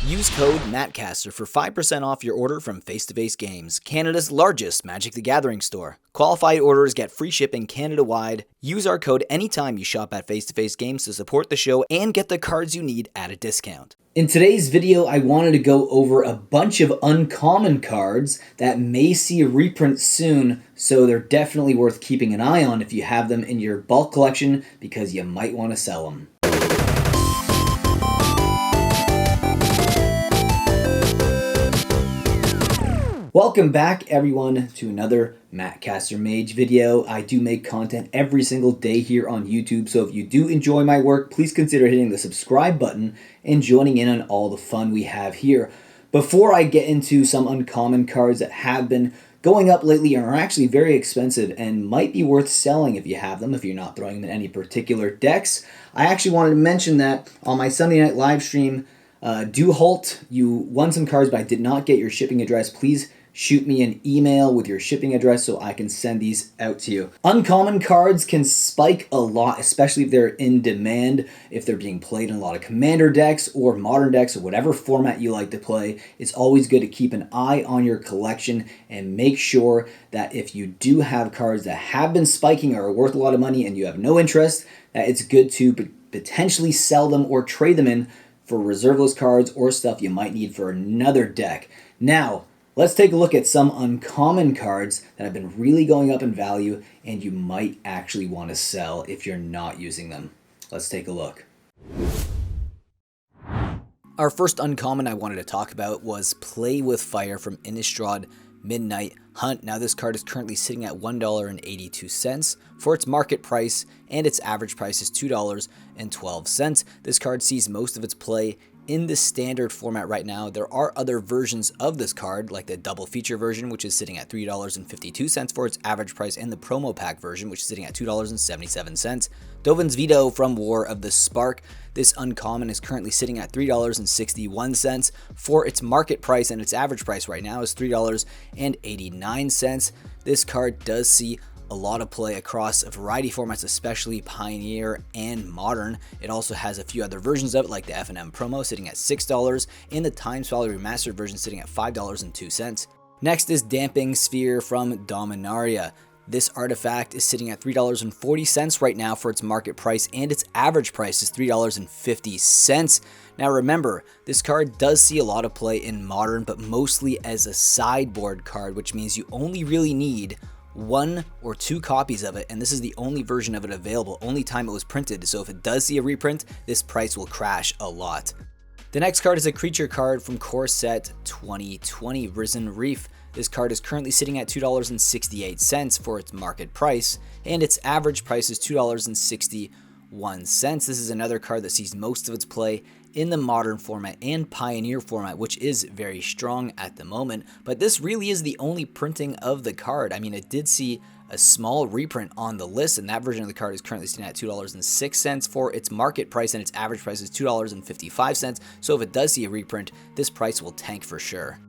Use code Mattcaster for 5% off your order from Face to Face Games, Canada's largest Magic the Gathering store. Qualified orders get free shipping Canada-wide. Use our code anytime you shop at Face to Face Games to support the show and get the cards you need at a discount. In today's video, I wanted to go over a bunch of uncommon cards that may see a reprint soon, so they're definitely worth keeping an eye on if you have them in your bulk collection because you might want to sell them. Welcome back everyone to another Mattcaster Mage video. I do make content every single day here on YouTube, so if you do enjoy my work, please consider hitting the subscribe button and joining in on all the fun we have here. Before I get into some uncommon cards that have been going up lately and are actually very expensive and might be worth selling if you have them, if you're not throwing them in any particular decks, I actually wanted to mention that on my Sunday night live stream, do halt. You won some cards but I did not get your shipping address. Please shoot me an email with your shipping address so I can send these out to you. Uncommon cards can spike a lot, especially if they're in demand, if they're being played in a lot of commander decks or modern decks or whatever format you like to play. It's always good to keep an eye on your collection and make sure that if you do have cards that have been spiking or are worth a lot of money and you have no interest, that it's good to potentially sell them or trade them in for reserveless cards or stuff you might need for another deck. Now, let's take a look at some uncommon cards that have been really going up in value and you might actually want to sell if you're not using them. Let's take a look. Our first uncommon I wanted to talk about was Play with Fire from Innistrad Midnight Hunt. Now this card is currently sitting at $1.82 for its market price and its average price is $2.12. This card sees most of its play in the standard format right now. There are other versions of this card, like the double feature version, which is sitting at $3.52 for its average price, and the promo pack version, which is sitting at $2.77. Dovin's Veto from War of the Spark. This uncommon is currently sitting at $3.61 for its market price, and its average price right now is $3.89. This card does see a lot of play across a variety of formats, especially Pioneer and Modern. It also has a few other versions of it, like the F&M promo sitting at $6 and the Time Swallow Remastered version sitting at $5.02. Next is Damping Sphere from Dominaria. This artifact is sitting at $3.40 right now for its market price, and its average price is $3.50. Now remember, this card does see a lot of play in Modern, but mostly as a sideboard card, which means you only really need one or two copies of it, and this is the only version of it available, only time it was printed, so if it does see a reprint, this price will crash a lot. The next card is a creature card from Core Set 2020, Risen Reef. This card is currently sitting at $2.68 for its market price, and its average price is $2.61. This is another card that sees most of its play in the Modern format and Pioneer format, which is very strong at the moment, but this really is the only printing of the card. I mean, it did see a small reprint on the list, and that version of the card is currently sitting at $2.06 for its market price, and its average price is $2.55, so if it does see a reprint, this price will tank for sure.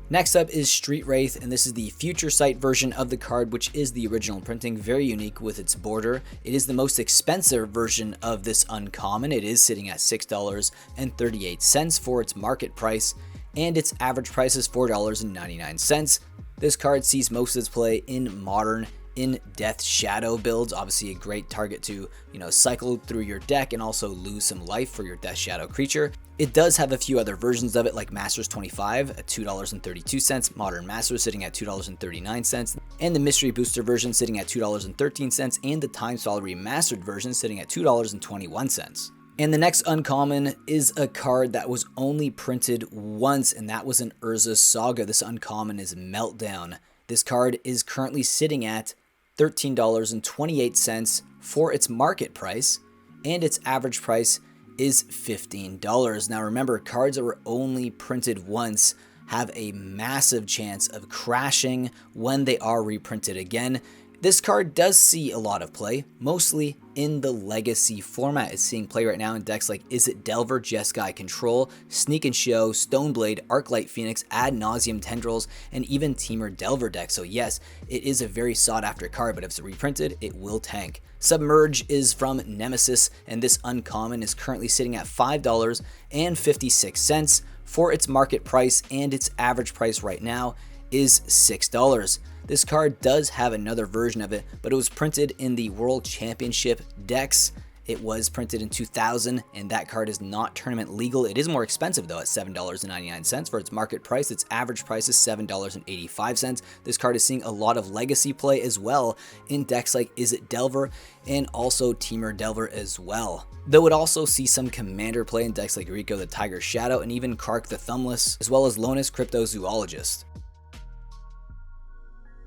Next up is Street Wraith, and this is the Future Sight version of the card, which is the original printing, very unique with its border. It is the most expensive version of this uncommon. It is sitting at $6.38 for its market price, and its average price is $4.99. This card sees most of its play in Modern, in Death Shadow builds, obviously a great target to, cycle through your deck and also lose some life for your Death Shadow creature. It does have a few other versions of it, like Masters 25 at $2.32, Modern Masters sitting at $2.39, and the Mystery Booster version sitting at $2.13, and the Time Swallow Remastered version sitting at $2.21. And the next uncommon is a card that was only printed once, and that was an Urza Saga. This uncommon is Meltdown. This card is currently sitting at $13.28 for its market price, and its average price is $15. Now remember, cards that were only printed once have a massive chance of crashing when they are reprinted again. This card does see a lot of play, mostly in the Legacy format. It's seeing play right now in decks like Is It Delver, Jeskai Control, Sneak and Show, Stoneblade, Arclight Phoenix, Ad Nauseam Tendrils, and even Temur Delver decks. So yes, it is a very sought after card, but if it's reprinted, it will tank. Submerge is from Nemesis, and this uncommon is currently sitting at $5.56 for its market price, and its average price right now is $6. This card does have another version of it, but it was printed in the World Championship decks. It was printed in 2000, and that card is not tournament legal. It is more expensive though at $7.99 for its market price. Its average price is $7.85. This card is seeing a lot of legacy play as well in decks like Is It Delver and also Temur Delver as well. Though it also sees some commander play in decks like Rico the Tiger Shadow and even Kark the Thumbless, as well as Lonus Cryptozoologist.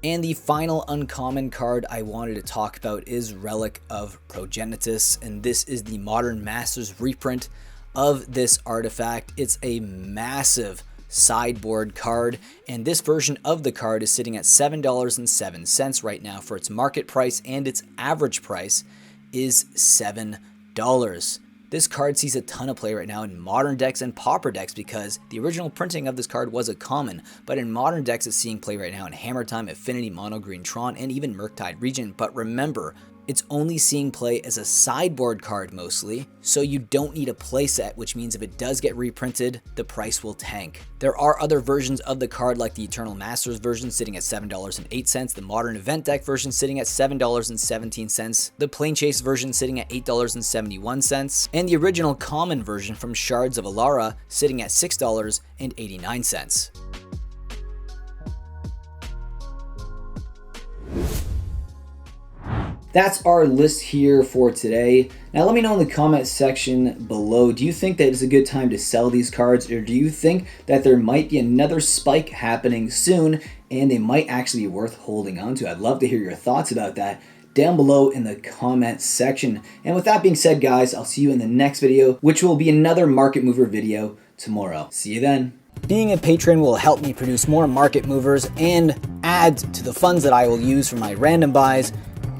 And the final uncommon card I wanted to talk about is Relic of Progenitus, and this is the Modern Masters reprint of this artifact. It's a massive sideboard card, and this version of the card is sitting at $7.07 right now for its market price, and its average price is $7. This card sees a ton of play right now in modern decks and pauper decks because the original printing of this card was a common, but in modern decks it's seeing play right now in Hammer Time, Affinity, Mono Green Tron, and even Murktide Regent. But remember, it's only seeing play as a sideboard card mostly, so you don't need a playset, which means if it does get reprinted, the price will tank. There are other versions of the card like the Eternal Masters version sitting at $7.08, the Modern Event Deck version sitting at $7.17, the Planechase version sitting at $8.71, and the original common version from Shards of Alara sitting at $6.89. That's our list here for today. Now let me know in the comment section below, do you think that it's a good time to sell these cards, or do you think that there might be another spike happening soon and they might actually be worth holding on to? I'd love to hear your thoughts about that down below in the comment section. And with that being said, guys, I'll see you in the next video, which will be another market mover video tomorrow. See you then. Being a patron will help me produce more market movers and add to the funds that I will use for my random buys,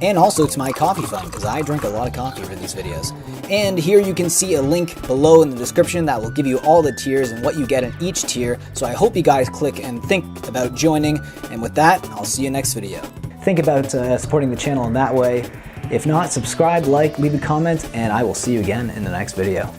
and also to my coffee fund, because I drink a lot of coffee for these videos. And here you can see a link below in the description that will give you all the tiers and what you get in each tier. So I hope you guys click and think about joining. And with that, I'll see you next video. Think about supporting the channel in that way. If not, subscribe, like, leave a comment, and I will see you again in the next video.